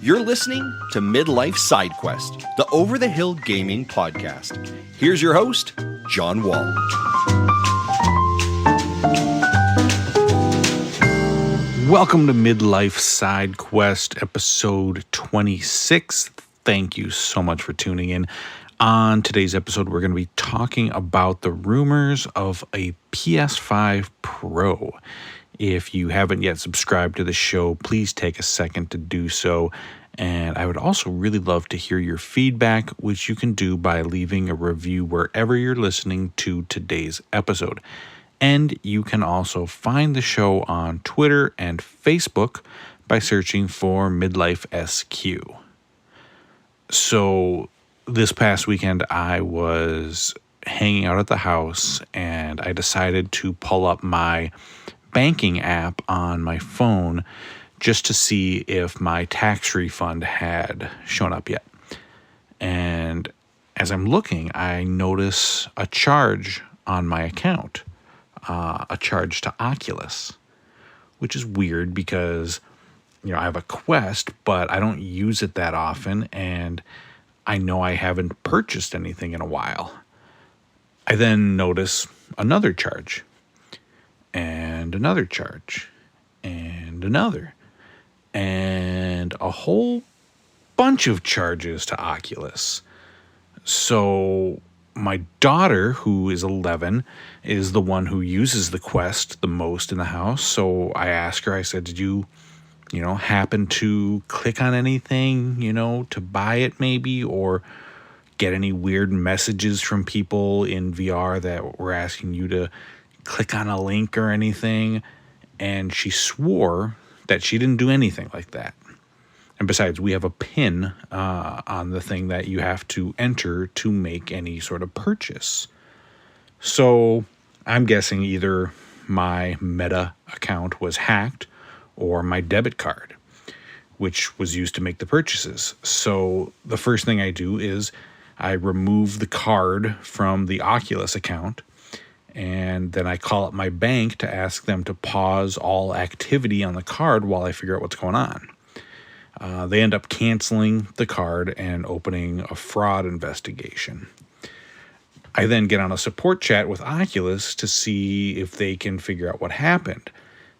You're listening to Midlife Side Quest, the Over the Hill Gaming Podcast. Here's your host, John Wall. Welcome to Midlife Side Quest, episode 26. Thank you so much for tuning in. On today's episode, we're going to be talking about the rumors of a PS5 Pro. If you haven't yet subscribed to the show, please take a second to do so. And I would also really love to hear your feedback, which you can do by leaving a review wherever you're listening to today's episode. And you can also find the show on Twitter and Facebook by searching for Midlife SQ. So this past weekend, I was hanging out at the house and I decided to pull up my banking app on my phone just to see if my tax refund had shown up yet. And as I'm looking, I notice a charge on my account, a charge to Oculus, which is weird because, I have a Quest, but I don't use it that often, and I know I haven't purchased anything in a while. I then notice another charge, and another charge, and another, and a whole bunch of charges to Oculus. So my daughter, who is 11, is the one who uses the Quest the most in the house. So I asked her, I said, did you happen to click on anything, to buy it maybe, or get any weird messages from people in VR that were asking you to click on a link or anything? And she swore that she didn't do anything like that. And besides, we have a PIN on the thing that you have to enter to make any sort of purchase. So I'm guessing either my Meta account was hacked or my debit card, which was used to make the purchases. So the first thing I do is I remove the card from the Oculus account, and then I call up my bank to ask them to pause all activity on the card while I figure out what's going on. They end up canceling the card and opening a fraud investigation. I then get on a support chat with Oculus to see if they can figure out what happened.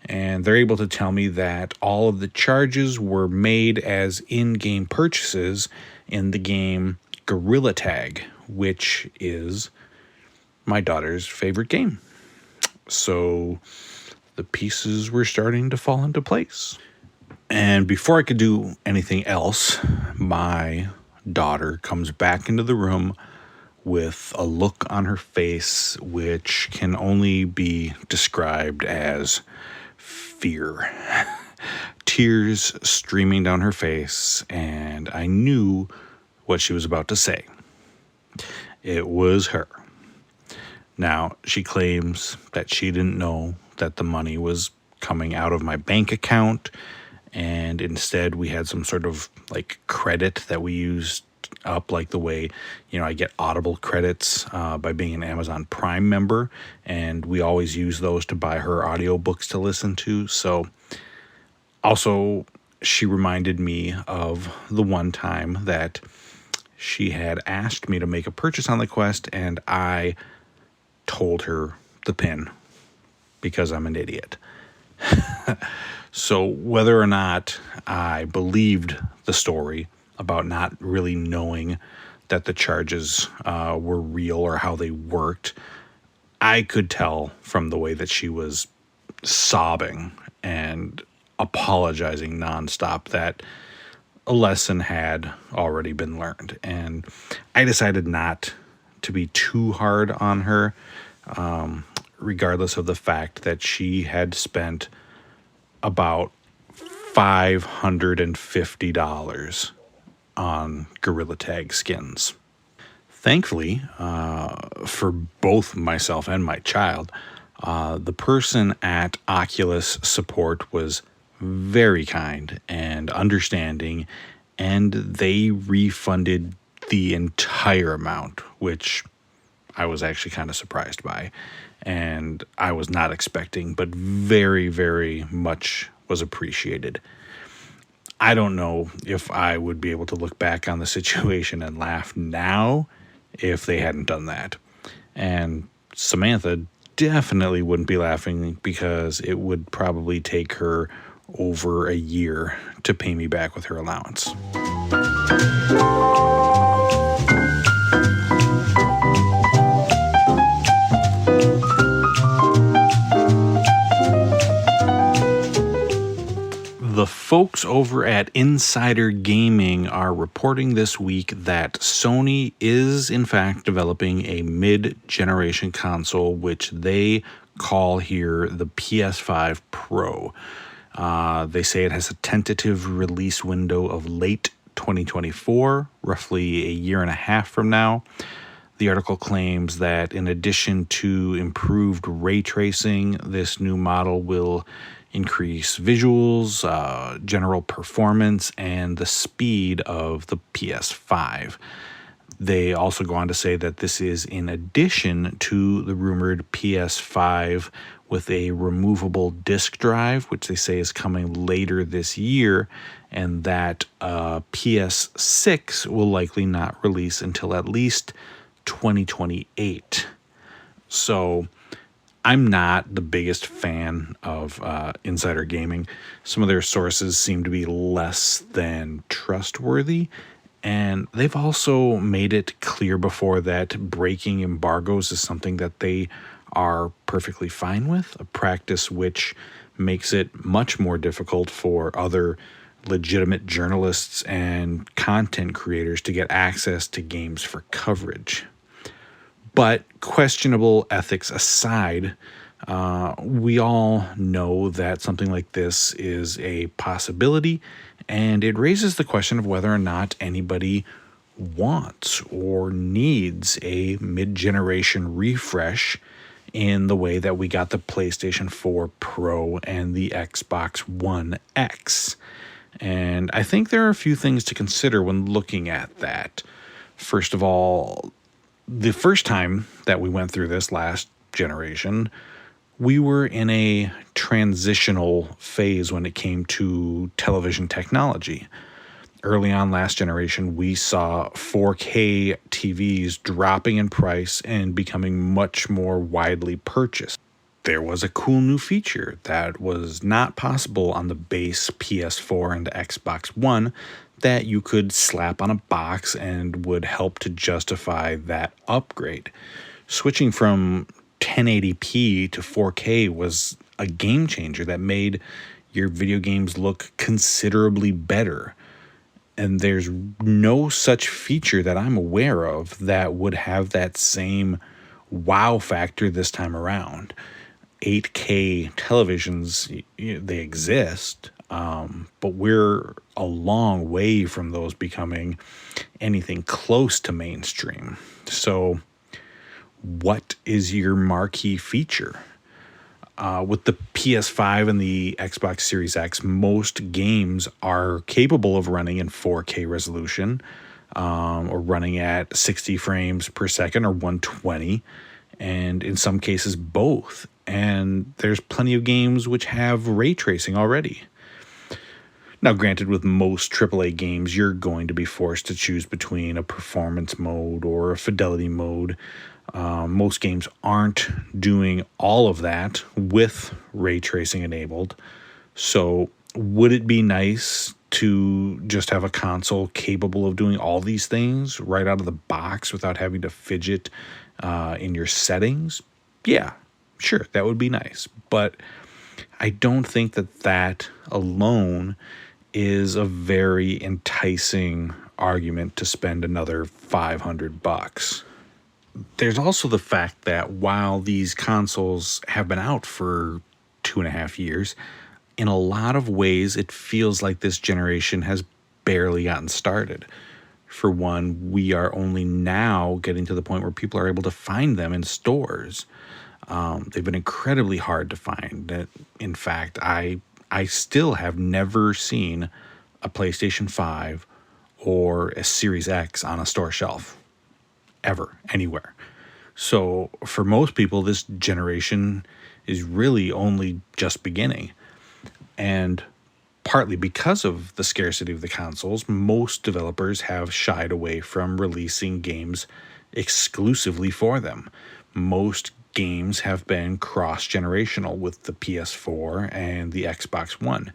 And they're able to tell me that all of the charges were made as in-game purchases in the game Gorilla Tag, which is my daughter's favorite game. So the pieces were starting to fall into place. And before I could do anything else, my daughter comes back into the room with a look on her face which can only be described as fear. Tears streaming down her face, and I knew what she was about to say. It was her. Now, she claims that she didn't know that the money was coming out of my bank account, and instead we had some sort of credit that we used up, like the way, I get Audible credits by being an Amazon Prime member, and we always use those to buy her audiobooks to listen to. So also, she reminded me of the one time that she had asked me to make a purchase on the Quest, and I told her the PIN because I'm an idiot. So whether or not I believed the story about not really knowing that the charges were real or how they worked, I could tell from the way that she was sobbing and apologizing nonstop that a lesson had already been learned. And I decided not to be too hard on her, regardless of the fact that she had spent about $550 on Gorilla Tag skins. Thankfully, for both myself and my child, the person at Oculus support was very kind and understanding, and they refunded the entire amount, which I was actually kind of surprised by, and I was not expecting, but very, very much was appreciated. I don't know if I would be able to look back on the situation and laugh now if they hadn't done that. And Samantha definitely wouldn't be laughing because it would probably take her over a year to pay me back with her allowance. The folks over at Insider Gaming are reporting this week that Sony is in fact developing a mid-generation console, which they call here the PS5 Pro. They say it has a tentative release window of late 2024, roughly a year and a half from now. The article claims that in addition to improved ray tracing, this new model will increase visuals, general performance, and the speed of the PS5. They also go on to say that this is in addition to the rumored PS5 with a removable disk drive, which they say is coming later this year, and that PS6 will likely not release until at least 2028. So I'm not the biggest fan of Insider Gaming. Some of their sources seem to be less than trustworthy. And they've also made it clear before that breaking embargoes is something that they are perfectly fine with, a practice which makes it much more difficult for other legitimate journalists and content creators to get access to games for coverage. But questionable ethics aside, we all know that something like this is a possibility, and it raises the question of whether or not anybody wants or needs a mid-generation refresh in the way that we got the PlayStation 4 Pro and the Xbox One X. And I think there are a few things to consider when looking at that. First of all, the first time that we went through this last generation, we were in a transitional phase when it came to television technology. Early on last generation, we saw 4K TVs dropping in price and becoming much more widely purchased. There was a cool new feature that was not possible on the base PS4 and Xbox One that you could slap on a box and would help to justify that upgrade. Switching from 1080p to 4K was a game changer that made your video games look considerably better. And there's no such feature that I'm aware of that would have that same wow factor this time around. 8K televisions, they exist, but we're a long way from those becoming anything close to mainstream. So what is your marquee feature? With the PS5 and the Xbox Series X, most games are capable of running in 4K resolution, or running at 60 frames per second or 120, and in some cases both. And there's plenty of games which have ray tracing already. Now, granted, with most AAA games, you're going to be forced to choose between a performance mode or a fidelity mode. Most games aren't doing all of that with ray tracing enabled. So would it be nice to just have a console capable of doing all these things right out of the box without having to fidget in your settings? Yeah, sure, that would be nice. But I don't think that that alone is a very enticing argument to spend another $500. There's also the fact that while these consoles have been out for 2.5 years, in a lot of ways it feels like this generation has barely gotten started. For one, we are only now getting to the point where people are able to find them in stores. They've been incredibly hard to find. In fact, I still have never seen a PlayStation 5 or a Series X on a store shelf. Ever, anywhere. So for most people, this generation is really only just beginning. And partly because of the scarcity of the consoles, most developers have shied away from releasing games exclusively for them. Most games have been cross-generational with the PS4 and the Xbox One,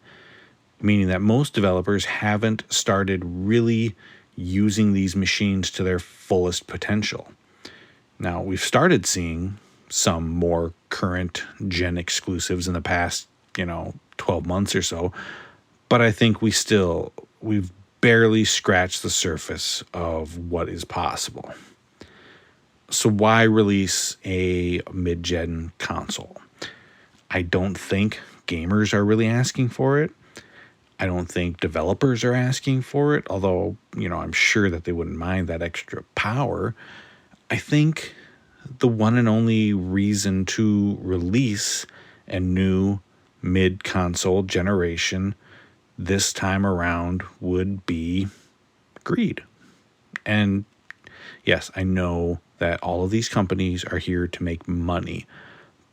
meaning that most developers haven't started really using these machines to their fullest potential. Now, we've started seeing some more current gen exclusives in the past, 12 months or so, but I think we've barely scratched the surface of what is possible. So why release a mid-gen console? I don't think gamers are really asking for it. I don't think developers are asking for it, although, I'm sure that they wouldn't mind that extra power. I think the one and only reason to release a new mid-console generation this time around would be greed. And yes, I know that all of these companies are here to make money,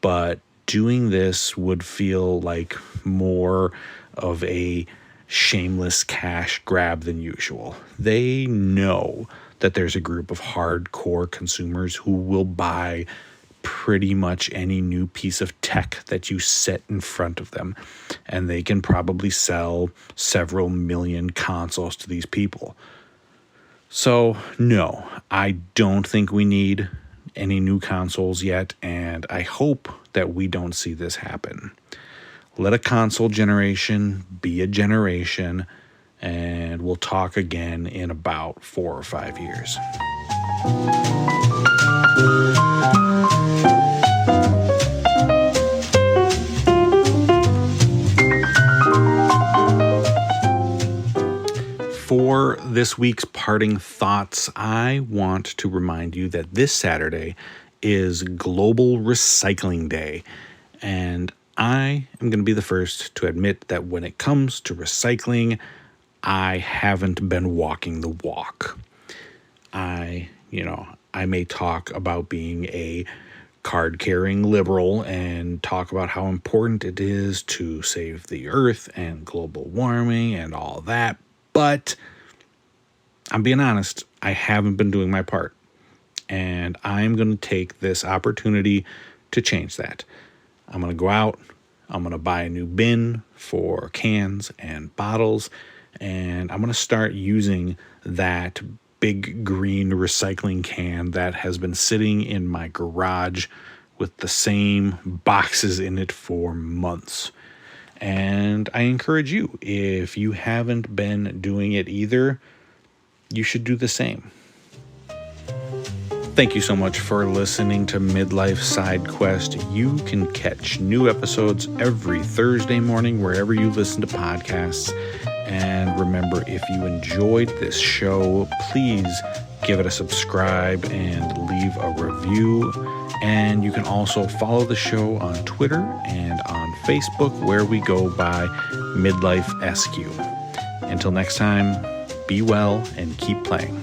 but doing this would feel like more of a shameless cash grab than usual. They know that there's a group of hardcore consumers who will buy pretty much any new piece of tech that you set in front of them, and they can probably sell several million consoles to these people. So, no, I don't think we need any new consoles yet, and I hope that we don't see this happen. Let a console generation be a generation, and we'll talk again in about 4 or 5 years. For this week's parting thoughts, I want to remind you that this Saturday is Global Recycling Day, and I am going to be the first to admit that when it comes to recycling, I haven't been walking the walk. I may talk about being a card-carrying liberal and talk about how important it is to save the earth and global warming and all that, but I'm being honest, I haven't been doing my part, and I'm going to take this opportunity to change that. I'm going to go out, I'm going to buy a new bin for cans and bottles, and I'm going to start using that big green recycling can that has been sitting in my garage with the same boxes in it for months. And I encourage you, if you haven't been doing it either, you should do the same. Thank you so much for listening to Midlife Side Quest. You can catch new episodes every Thursday morning wherever you listen to podcasts. And remember, if you enjoyed this show, please give it a subscribe and leave a review. And you can also follow the show on Twitter and on Facebook, where we go by Midlife SQ. Until next time, be well and keep playing.